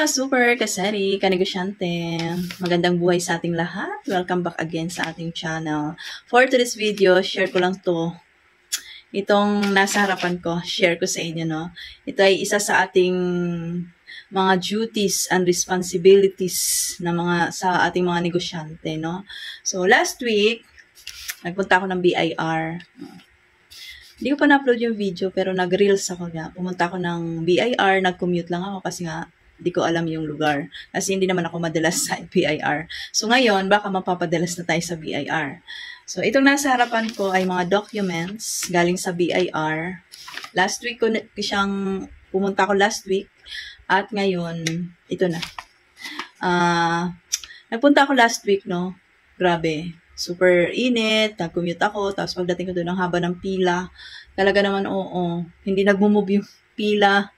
mga super kasari, kanegosyante. Magandang buhay sa ating lahat. Welcome back again sa ating channel. For today's video, share ko lang to. Itong nasa harapan ko, share ko sa inyo, no? Ito ay isa sa ating mga duties and responsibilities na sa ating mga negosyante, no? So, last week, nagpunta ako ng BIR. Hindi ko pa na-upload yung video, pero nag-reels ako nga. Pumunta ako ng BIR, nag-commute lang ako kasi nga, hindi ko alam yung lugar. Kasi hindi naman ako madalas sa BIR. So ngayon, baka mapapadalas na tayo sa BIR. So itong nasa harapan ko ay mga documents galing sa BIR. Last week ko siyang, pumunta ko last week. At ngayon, ito na. Nagpunta ako last week, no? Grabe. Super init, nag-commute ako, tapos pagdating ko doon, ang haba ng pila. Talaga naman, oo. Hindi nag-move yung pila.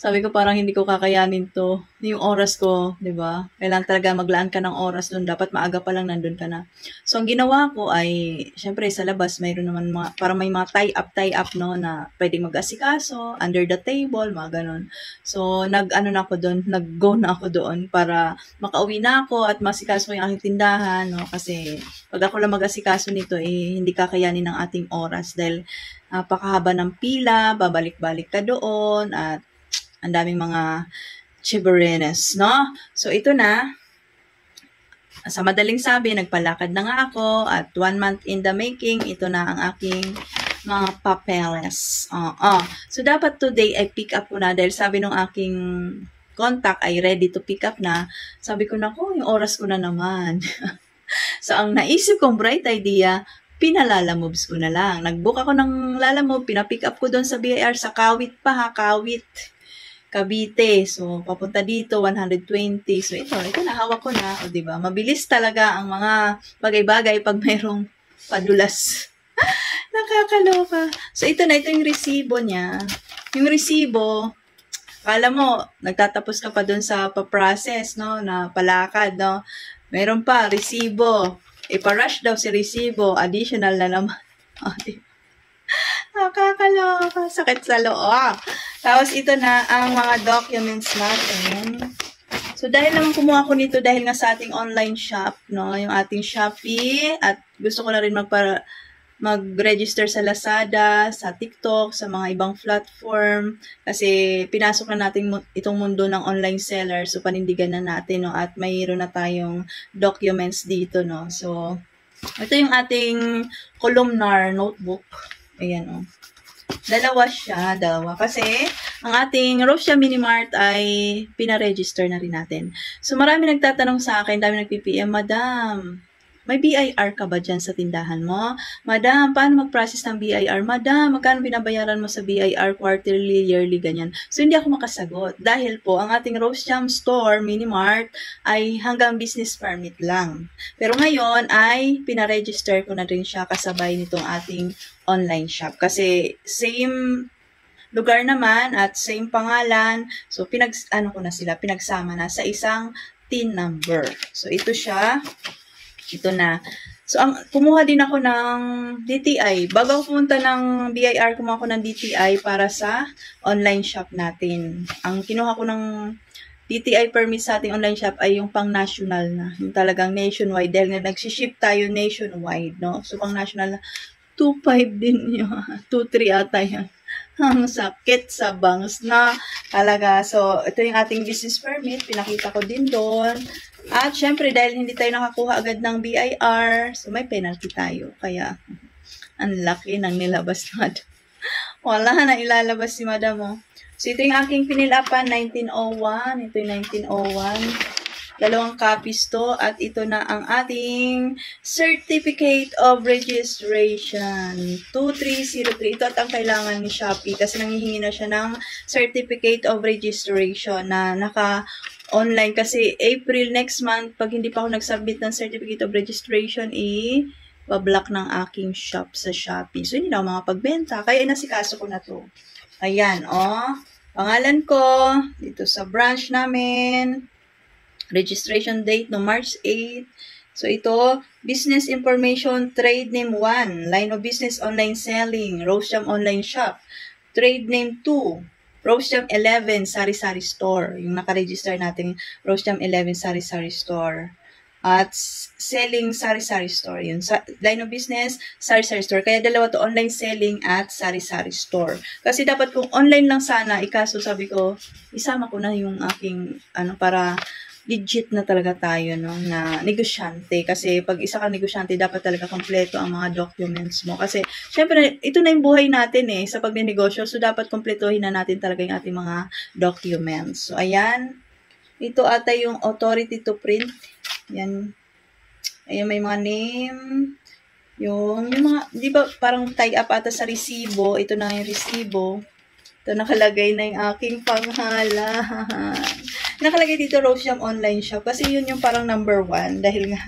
Sabi ko parang hindi ko kakayanin to. Yung oras ko, di ba? Kailangan talaga maglaan ka ng oras doon. Dapat maaga pa lang nandun ka na. So, ang ginawa ko ay, syempre sa labas, mayroon naman parang may mga tie-up, no, na pwedeng mag-asikaso, under the table, mga ganun. So, nag-go na ako doon para makauwi na ako at masikaso yung aking tindahan, no? Kasi, pag ako lang mag-asikaso nito, hindi kakayanin ng ating oras dahil napakahaba ng pila, babalik-balik ka doon, at ang daming mga chibarenes, no? So, ito na. Sa madaling sabi, nagpalakad na nga ako at 1 month in the making, ito na ang aking mga papeles. So, dapat today ay pick up ko na dahil sabi nung aking contact ay ready to pick up na. Sabi ko, naku, yung oras ko na naman. So, ang naisip kong bright idea, pinalalamoves ko na lang. Nag-book ako ng lalamove, pinapick up ko doon sa BIR, sa Kawit pa ha, Kawit. Cavite. So, papunta dito, 120. So, ito na, hawak ko na. O, diba? Mabilis talaga ang mga bagay-bagay pag mayroong padulas. Nakakaloka. So, ito yung resibo niya. Yung resibo, akala mo, nagtatapos ka pa dun sa pa-process, no? Na palakad, no? Meron pa, resibo. Ipa-rush daw si resibo. Additional na naman. O, diba? Nakakaloka. Sakit sa loob. Tapos, ito na ang mga documents natin. So, dahil naman kumuha ko nito dahil nga sa ating online shop, no? Yung ating Shopee. At gusto ko na rin mag-register sa Lazada, sa TikTok, sa mga ibang platform. Kasi, pinasok na natin itong mundo ng online seller. So, panindigan na natin, no? At mayroon na tayong documents dito, no? So, ito yung ating columnar notebook. Ayan, oh. Dalawa. Kasi, ang ating Rosia Mini Mart ay pina-register na rin natin. So, marami nagtatanong sa akin, dami nag-PPM, Madam, may BIR ka ba dyan sa tindahan mo? Madam, paano mag-process ng BIR? Madam, magkano binabayaran mo sa BIR quarterly, yearly, ganyan? So, hindi ako makasagot. Dahil po, ang ating Rose Jam Store, Mini Mart, ay hanggang business permit lang. Pero ngayon, ay pina-register ko na rin siya kasabay nitong ating online shop. Kasi, same lugar naman at same pangalan. So, pinagsama na sa isang TIN number. So, ito siya. Ito na. So, kumuha din ako ng DTI. Bago ako pumunta ng BIR, kumuha ako ng DTI para sa online shop natin. Ang kinuha ko ng DTI permit sa ating online shop ay yung pang-national na. Yung talagang nationwide. Dahil nagsiship tayo nationwide, no? So, pang-national na. 2.5 din yun. 2.3 ata yan. Ang sakit sa bangs na talaga. So, ito yung ating business permit. Pinakita ko din doon. At syempre, dahil hindi tayo nakakuha agad ng BIR, so may penalty tayo. Kaya, ang laki ng nilabas ni Madam. Wala na ilalabas si Madam, oh. So, ito yung aking pinilapan, 1901. Ito yung 1901. 2 copies to. At ito na ang ating Certificate of Registration. 2303. Ito at ang kailangan ni Shopee kasi nangihingi na siya ng Certificate of Registration na online kasi April next month, pag hindi pa ako nag-submit ng Certificate of Registration, bablock ng aking shop sa Shopee. So, hindi na ako makapagbenta. Kaya inasikaso ko na to. Ayan, oh. Pangalan ko, dito sa branch namin. Registration date no March 8. So, ito, Business Information, Trade Name 1. Line of Business, Online Selling. Rose Jam Online Shop. Trade Name 2. Rose Jam 11 Sari-Sari Store. Yung nakaregister natin Rose Jam 11 Sari-Sari Store. At selling Sari-Sari Store. Yun. Line of business, Sari-Sari Store. Kaya dalawa to, online selling at Sari-Sari Store. Kasi dapat kung online lang sana, ikaso sabi ko, isama ko na yung aking, para legit na talaga tayo, no, na negosyante. Kasi pag isa ka negosyante, dapat talaga kompleto ang mga documents mo. Kasi, syempre, ito na yung buhay natin sa pagnenegosyo. So, dapat kompletuhin na natin talaga yung ating mga documents. So, ayan. Ito ata yung authority to print. Yan. Ayan, may mga name. Yung mga, di ba, parang tie up ata sa resibo. Ito na yung resibo. Ito, nakalagay na yung aking pangalan. Nakalagay dito, Rose Jam Online Shop. Kasi yun yung parang number 1. Dahil nga,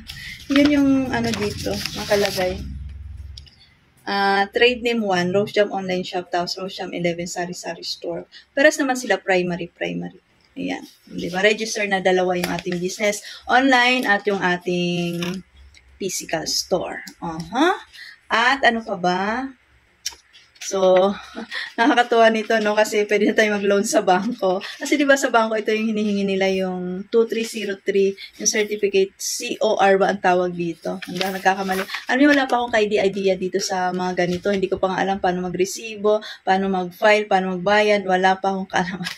yun yung dito, nakalagay. Trade name 1, Rose Jam Online Shop. Tapos Rose Jam 11 Sari-Sari Store. Pares naman sila primary. Ayan. Diba? Register na dalawa yung ating business online at yung ating physical store. At ano pa ba? So, nakakatuwa nito, no? Kasi pwede na tayo mag-loan sa bangko. Kasi di ba sa bangko, ito yung hinihingi nila yung 2303, yung certificate, COR ba ang tawag dito? Hanggang nagkakamali. Wala pa akong idea dito sa mga ganito. Hindi ko pa nga alam paano mag-resibo, paano mag-file, paano magbayad. Wala pa akong kaalaman.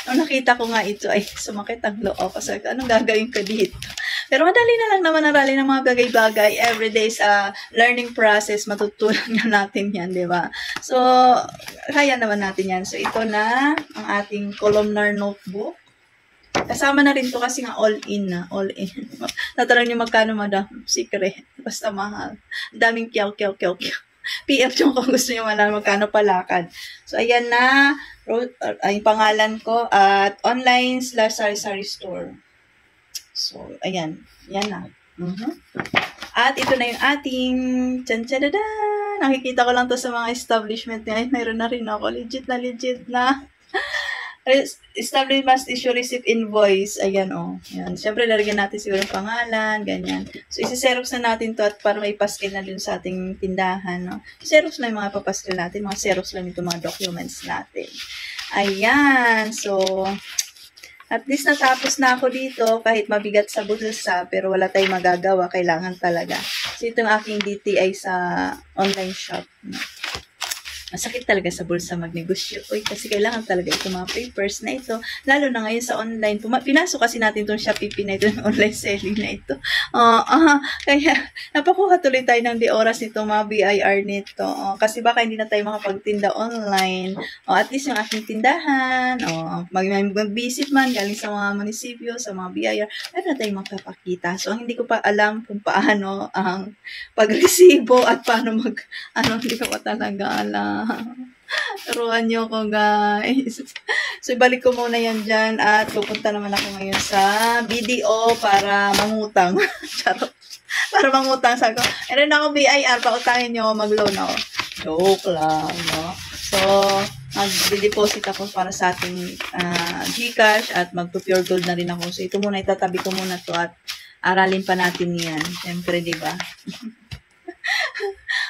Nung nakita ko nga ito, ay sumakit ang loob. Kasi anong gagawin ko dito? Pero madali na lang naman narali ng mga bagay-bagay. Everyday sa learning process, matutunan nga natin yan, di ba? So, kaya naman natin yan. So, ito na ang ating columnar notebook. Kasama na rin to kasi nga all-in na. All-in. Natanong nyo magkano, madam? Secret. Basta mahal. Daming kyaw. PF yung kung gusto nyo malaman magkano palakad. So, ayan na. Ay, pangalan ko at online/Sari-Sari Store. So, ayan. Yan na. At ito na yung ating tsan-tsadada. Nakikita ko lang to sa mga establishment niya. Ay, mayroon na rin ako. Legit na. Establishment must issue receipt invoice. Ayan, Ayan. Siyempre, lalagyan natin siguro yung pangalan, ganyan. So, isi-xerox na natin to at para may paskil na din sa ating tindahan, no? Xerox na yung mga papaskil natin. Mga xerox lang ito mga documents natin. Ayan. So, at least natapos na ako dito kahit mabigat sa bulsa pero wala tayong magagawa. Kailangan talaga. So, itong aking DTI sa online shop. No? Masakit talaga sa bulsa magnegosyo. Kasi kailangan talaga itong mga papers na ito. Lalo na ngayon sa online. Pinasok kasi natin itong Shopee na ito, online selling na ito. Kaya, napakuha tuloy tayo ng di oras nito, mga BIR nito. Kasi baka hindi na tayo makapagtinda online. At least yung aking tindahan, mag-visit man galing sa mga munisipyo, sa mga BIR, meron na tayong magpapakita. So, hindi ko pa alam kung paano ang pag-resibo at paano hindi ko pa talaga alam. Turuan nyo ko, guys. So, ibalik ko muna yan dyan at pupunta naman ako ngayon sa BDO para mangutang. Charot. Para mangutang. Sabi ko, meron ako BIR, pautangin nyo, mag-loan ako. Joke lang, no? So, mag-deposit ako para sa ating Gcash at mag-pure gold na rin ako. So, ito muna, itatabi ko muna to at aralin pa natin yan. Siyempre, diba?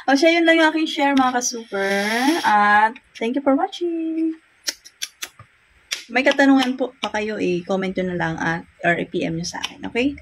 Siya yun lang yung aking share mga ka-super. At thank you for watching. May katanungan po pa kayo, comment nyo na lang or i-PM nyo sa akin. Okay?